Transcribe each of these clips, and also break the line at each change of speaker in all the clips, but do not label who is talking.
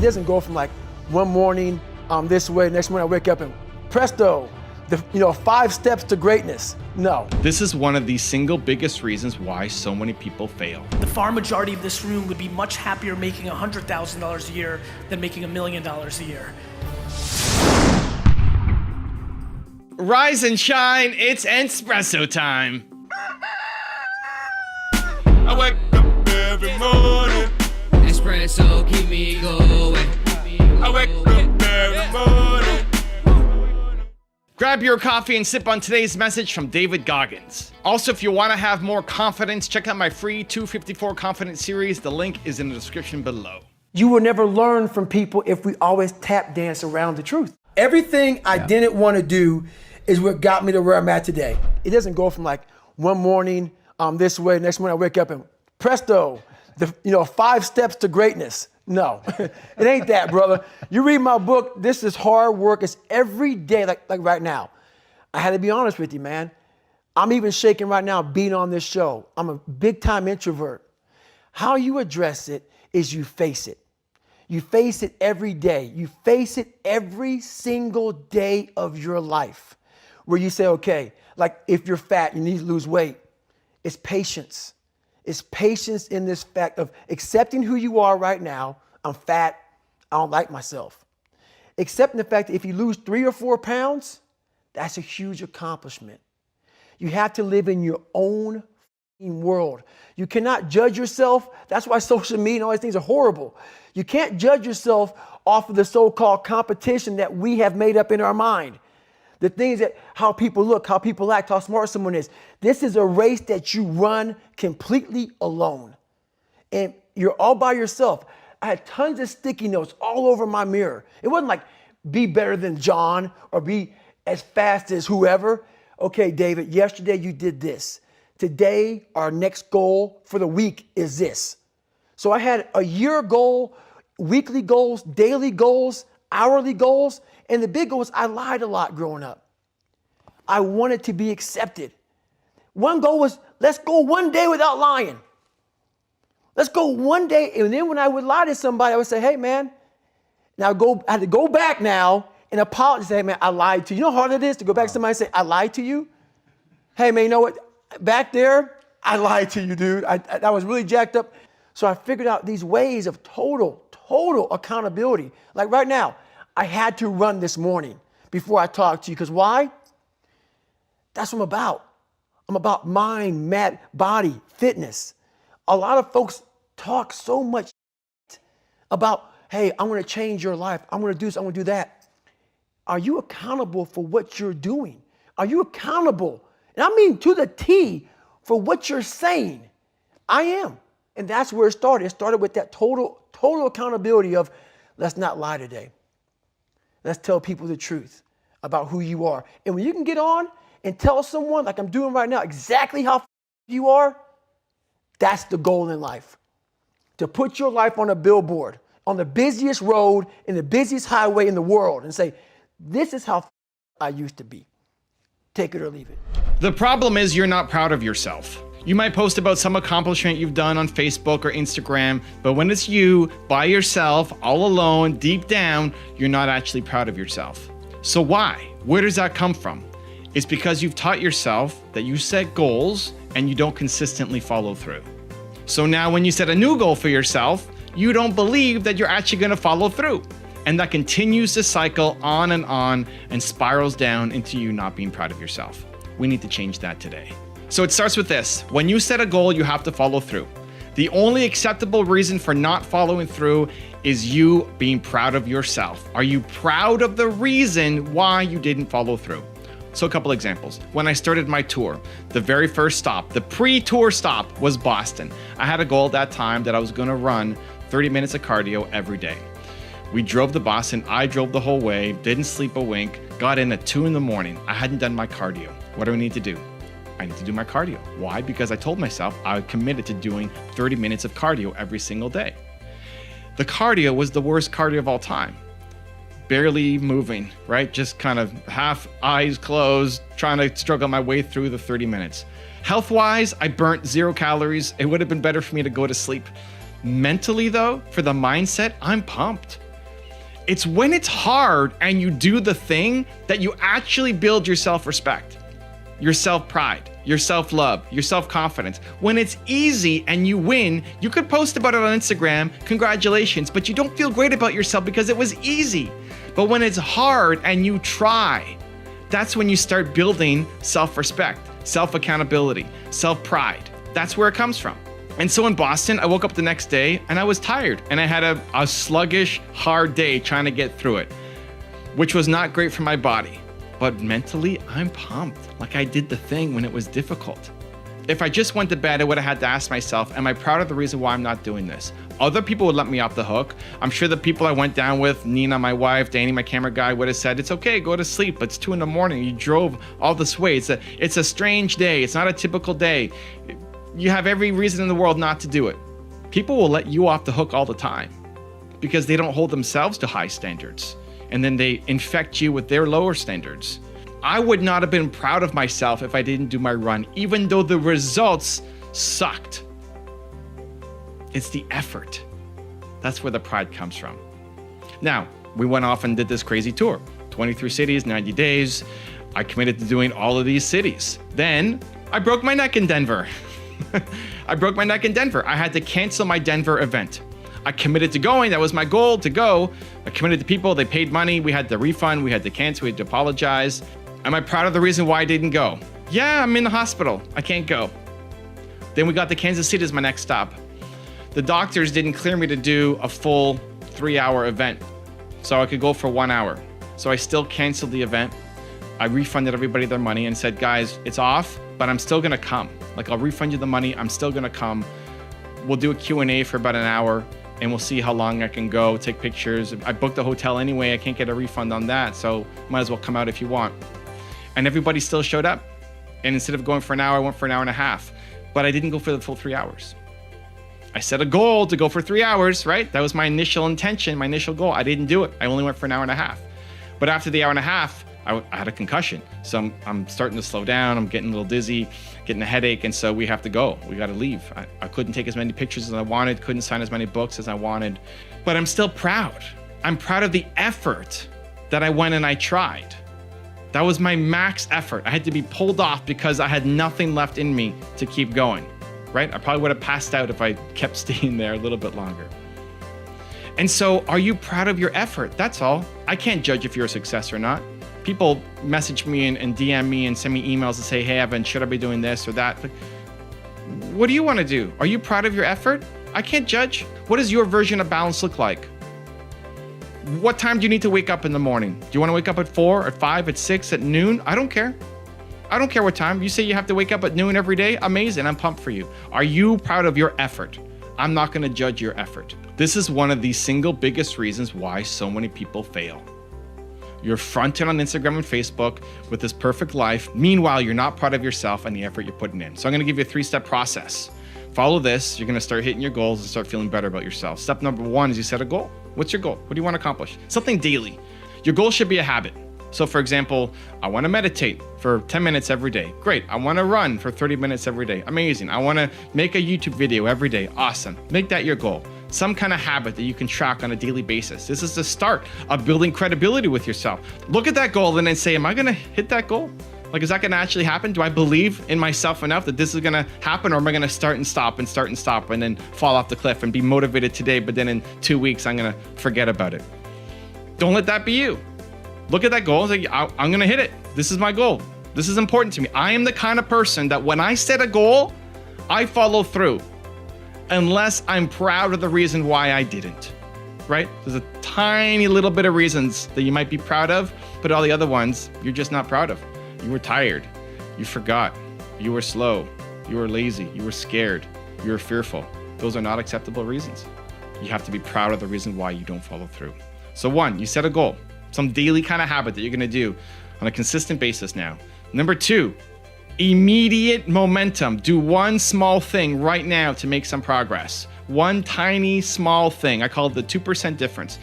It doesn't go from like one morning this way, next morning I wake up and presto, 5 steps to greatness. No.
This is one of the single biggest reasons why so many people fail.
The far majority of this room would be much happier making $100,000 a year than making $1 million a year.
Rise and shine, it's espresso time.
I wake up every morning.
Espresso keep me going.
I wake up every morning.
Grab your coffee and sip on today's message from David Goggins. Also, if you want to have more confidence, check out my free 254 Confidence series. The link is in the description below.
You will never learn from people if we always tap dance around the truth. Everything I didn't want to do is what got me to where I'm at today. It doesn't go from like one morning this way, next morning I wake up and presto, 5 steps to greatness. No, it ain't that, brother. You read my book, this is hard work. It's every day, like right now. I had to be honest with you, man. I'm even shaking right now being on this show. I'm a big time introvert. How you address it is you face it. You face it every day. You face it every single day of your life where you say, okay, like if you're fat, you need to lose weight. It's patience. It's patience in this fact of accepting who you are right now. I'm fat. I don't like myself. Accepting the fact that if you lose 3 or 4 pounds, that's a huge accomplishment. You have to live in your own world. You cannot judge yourself. That's why social media and all these things are horrible. You can't judge yourself off of the so-called competition that we have made up in our mind. The things that how people look, how people act, how smart someone is. This is a race that you run completely alone. And you're all by yourself. I had tons of sticky notes all over my mirror. It wasn't like be better than John or be as fast as whoever. Okay, David, yesterday you did this. Today, our next goal for the week is this. So I had a year goal, weekly goals, daily goals, hourly goals. And the big goal was I lied a lot growing up. I wanted to be accepted. One goal was, let's go one day without lying. Let's go one day. And then when I would lie to somebody, I would say, hey, man, now I had to go back now and apologize. Say, hey, man, I lied to you. You know how hard it is to go back to somebody and say, I lied to you? Hey, man, you know what? Back there, I lied to you, dude. I was really jacked up. So I figured out these ways of total accountability. Like right now, I had to run this morning before I talked to you. Because why? That's what I'm about. I'm about mind, body, fitness. A lot of folks talk so much about, hey, I'm going to change your life. I'm going to do this. I'm going to do that. Are you accountable for what you're doing? Are you accountable? And I mean to the T for what you're saying. I am. And that's where it started. It started with that total accountability of let's not lie today. Let's tell people the truth about who you are. And when you can get on and tell someone, like I'm doing right now, exactly how you are, that's the goal in life. To put your life on a billboard, on the busiest road, in the busiest highway in the world, and say, this is how I used to be. Take it or leave it.
The problem is you're not proud of yourself. You might post about some accomplishment you've done on Facebook or Instagram, but when it's you, by yourself, all alone, deep down, you're not actually proud of yourself. So why? Where does that come from? It's because you've taught yourself that you set goals and you don't consistently follow through. So now when you set a new goal for yourself, you don't believe that you're actually going to follow through. And that continues to cycle on and spirals down into you not being proud of yourself. We need to change that today. So it starts with this. When you set a goal, you have to follow through. The only acceptable reason for not following through is you being proud of yourself. Are you proud of the reason why you didn't follow through? So a couple examples. When I started my tour, the very first stop, the pre-tour stop was Boston. I had a goal at that time that I was gonna run 30 minutes of cardio every day. We drove to Boston, I drove the whole way, didn't sleep a wink, got in at 2 a.m. I hadn't done my cardio. What do I need to do? I need to do my cardio. Why? Because I told myself I committed to doing 30 minutes of cardio every single day. The cardio was the worst cardio of all time. Barely moving, right? Just kind of half eyes closed, trying to struggle my way through the 30 minutes. Health-wise, I burnt 0 calories. It would have been better for me to go to sleep. Mentally though, for the mindset, I'm pumped. It's when it's hard and you do the thing that you actually build your self-respect, your self-pride, your self-love, your self-confidence. When it's easy and you win, you could post about it on Instagram, congratulations, but you don't feel great about yourself because it was easy. But when it's hard and you try, that's when you start building self-respect, self-accountability, self-pride. That's where it comes from. And so in Boston, I woke up the next day and I was tired and I had a sluggish, hard day trying to get through it, which was not great for my body. But mentally, I'm pumped. Like I did the thing when it was difficult. If I just went to bed, I would have had to ask myself, am I proud of the reason why I'm not doing this? Other people would let me off the hook. I'm sure the people I went down with, Nina, my wife, Danny, my camera guy, would have said, it's okay, go to sleep. It's 2 a.m. You drove all this way. It's a strange day. It's not a typical day. You have every reason in the world not to do it. People will let you off the hook all the time because they don't hold themselves to high standards. And then they infect you with their lower standards. I would not have been proud of myself if I didn't do my run, even though the results sucked. It's the effort. That's where the pride comes from. Now, we went off and did this crazy tour, 23 cities, 90 days. I committed to doing all of these cities. Then I broke my neck in Denver. I broke my neck in Denver. I had to cancel my Denver event. I committed to going. That was my goal, to go. I committed to people. They paid money. We had to refund. We had to cancel. We had to apologize. Am I proud of the reason why I didn't go? Yeah, I'm in the hospital. I can't go. Then we got to Kansas City as my next stop. The doctors didn't clear me to do a full 3-hour event, so I could go for 1 hour. So I still canceled the event. I refunded everybody their money and said, guys, it's off, but I'm still gonna come. Like, I'll refund you the money. I'm still gonna come. We'll do a Q&A for about an hour and we'll see how long I can go, take pictures. I booked a hotel anyway. I can't get a refund on that, so might as well come out if you want. And everybody still showed up. And instead of going for an hour, I went for an hour and a half. But I didn't go for the full 3 hours. I set a goal to go for 3 hours, right? That was my initial intention, my initial goal. I didn't do it. I only went for an hour and a half. But after the hour and a half, I had a concussion. So I'm starting to slow down. I'm getting a little dizzy, getting a headache. And so we have to go. We got to leave. I couldn't take as many pictures as I wanted, couldn't sign as many books as I wanted. But I'm still proud. I'm proud of the effort that I went and I tried. That was my max effort. I had to be pulled off because I had nothing left in me to keep going, right? I probably would have passed out if I kept staying there a little bit longer. And so are you proud of your effort? That's all. I can't judge if you're a success or not. People message me and DM me and send me emails and say, hey, Evan, should I be doing this or that? Like, what do you want to do? Are you proud of your effort? I can't judge. What does your version of balance look like? What time do you need to wake up in the morning? Do you want to wake up at 4, at 5, at 6, at noon? I don't care. I don't care what time. You say you have to wake up at noon every day? Amazing. I'm pumped for you. Are you proud of your effort? I'm not going to judge your effort. This is one of the single biggest reasons why so many people fail. You're fronted on Instagram and Facebook with this perfect life. Meanwhile, you're not proud of yourself and the effort you're putting in. So I'm going to give you a 3-step process. Follow this. You're going to start hitting your goals and start feeling better about yourself. Step number 1 is you set a goal. What's your goal? What do you want to accomplish? Something daily. Your goal should be a habit. So for example, I want to meditate for 10 minutes every day. Great. I want to run for 30 minutes every day. Amazing. I want to make a YouTube video every day. Awesome. Make that your goal. Some kind of habit that you can track on a daily basis. This is the start of building credibility with yourself. Look at that goal and then say, am I going to hit that goal? Like, is that going to actually happen? Do I believe in myself enough that this is going to happen? Or am I going to start and stop and then fall off the cliff and be motivated today, but then in 2 weeks, I'm going to forget about it? Don't let that be you. Look at that goal and say, I'm going to hit it. This is my goal. This is important to me. I am the kind of person that when I set a goal, I follow through. Unless I'm proud of the reason why I didn't, right? There's a tiny little bit of reasons that you might be proud of, but all the other ones, you're just not proud of. You were tired, you forgot, you were slow, you were lazy, you were scared, you were fearful. Those are not acceptable reasons. You have to be proud of the reason why you don't follow through. So 1, you set a goal, some daily kind of habit that you're gonna do on a consistent basis now. Number 2, immediate momentum. Do one small thing right now to make some progress. One tiny small thing. I call it the 2% difference.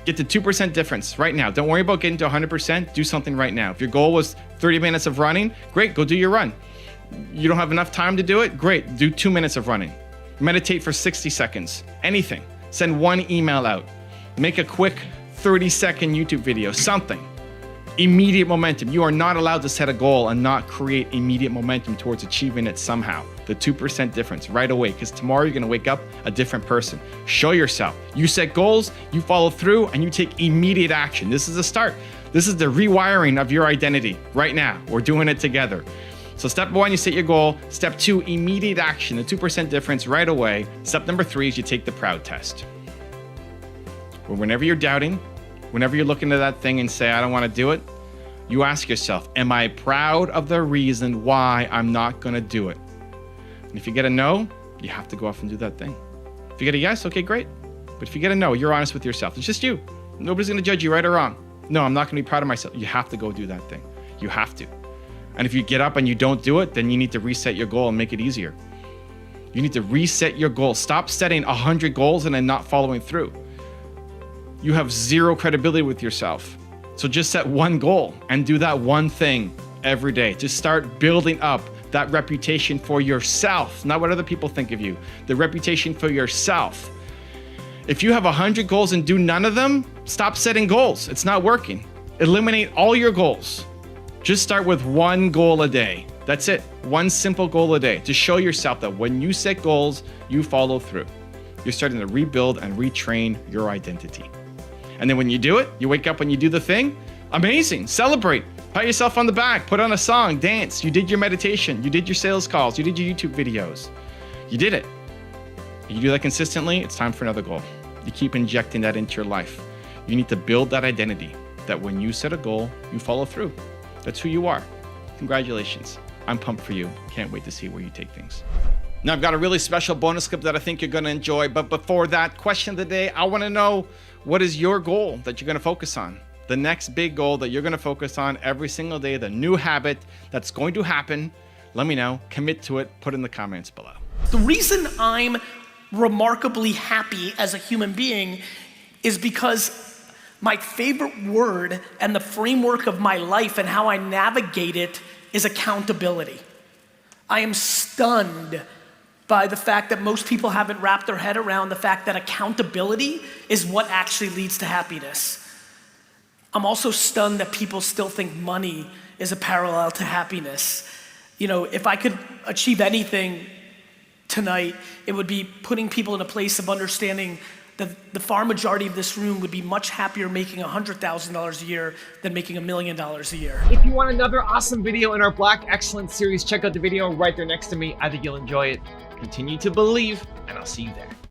Get the 2% difference right now. Don't worry about getting to 100%. Do something right now. If your goal was 30 minutes of running, great, go do your run. You don't have enough time to do it? Great, do 2 minutes of running. Meditate for 60 seconds. Anything. Send one email out. Make a quick 30-second YouTube video, something. Immediate momentum. You are not allowed to set a goal and not create immediate momentum towards achieving it somehow. The 2% difference right away, because tomorrow you're gonna wake up a different person. Show yourself. You set goals, you follow through, and you take immediate action. This is a start. This is the rewiring of your identity right now. We're doing it together. So step 1, you set your goal. Step 2, immediate action, the 2% difference right away. Step number 3 is you take the proud test. Whenever you're doubting, whenever you're looking at that thing and say, I don't want to do it, you ask yourself, am I proud of the reason why I'm not going to do it? And if you get a no, you have to go off and do that thing. If you get a yes, okay, great. But if you get a no, you're honest with yourself. It's just you. Nobody's going to judge you right or wrong. No, I'm not going to be proud of myself. You have to go do that thing. You have to. And if you get up and you don't do it, then you need to reset your goal and make it easier. You need to reset your goal. Stop setting 100 goals and then not following through. You have zero credibility with yourself. So just set one goal and do that one thing every day. Just start building up that reputation for yourself, not what other people think of you, the reputation for yourself. If you have 100 goals and do none of them, stop setting goals. It's not working. Eliminate all your goals. Just start with one goal a day. That's it. One simple goal a day to show yourself that when you set goals, you follow through. You're starting to rebuild and retrain your identity. And then when you do it, you wake up and you do the thing, amazing, celebrate, pat yourself on the back, put on a song, dance, you did your meditation, you did your sales calls, you did your YouTube videos, you did it. You do that consistently, it's time for another goal. You keep injecting that into your life. You need to build that identity that when you set a goal, you follow through. That's who you are. Congratulations. I'm pumped for you. Can't wait to see where you take things. Now I've got a really special bonus clip that I think you're gonna enjoy, but before that, question of the day, I wanna know, what is your goal that you're gonna focus on? The next big goal that you're gonna focus on every single day, the new habit that's going to happen. Let me know, commit to it, put in the comments below.
The reason I'm remarkably happy as a human being is because my favorite word and the framework of my life and how I navigate it is accountability. I am stunned by the fact that most people haven't wrapped their head around the fact that accountability is what actually leads to happiness. I'm also stunned that people still think money is a parallel to happiness. You know, if I could achieve anything tonight, it would be putting people in a place of understanding that the far majority of this room would be much happier making $100,000 a year than making $1 million a year.
If you want another awesome video in our Black Excellence series, check out the video right there next to me. I think you'll enjoy it. Continue to believe, and I'll see you there.